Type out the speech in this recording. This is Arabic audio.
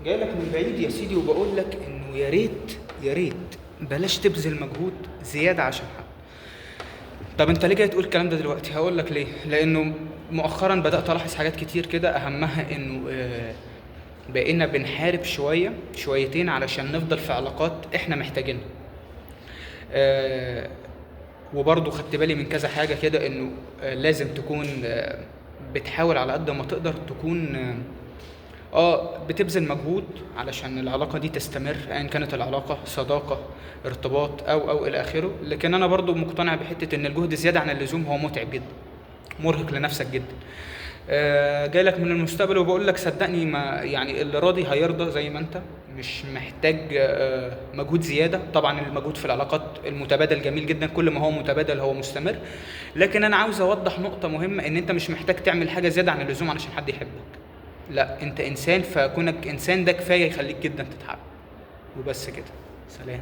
جاي لك من بعيد يا سيدي وبقول لك انه يا ريت بلاش تبذل مجهود زياده عشان حد. طب انت ليه جاي تقول الكلام ده دلوقتي؟ هقول لك ليه. لانه مؤخرا بدات الاحظ حاجات كتير كده، اهمها انه بقينا بنحارب شويتين علشان نفضل في علاقات احنا محتاجينها. آه، وبرضه خدت بالي من كذا حاجة كده، انه لازم تكون بتحاول على قد ما تقدر تكون بتبذل مجهود علشان العلاقة دي تستمر، ايا كانت العلاقة صداقة ارتباط او الى اخره. لكن انا برضو مقتنع بحتة ان الجهد زيادة عن اللزوم هو متعب جدا، مرهق لنفسك جدا. جاي لك من المستقبل وبقول لك صدقني، ما يعني اللي راضي هيرضى زي ما انت، مش محتاج مجهود زيادة. طبعا المجهود في العلاقات المتبادل جميل جدا، كل ما هو متبادل هو مستمر. لكن انا عاوز اوضح نقطة مهمة، ان انت مش محتاج تعمل حاجة زيادة عن اللزوم علشان حد يحبك. لا، انت انسان، فكونك انسان ده كفاية يخليك جدا تتحب. وبس كده. سلام.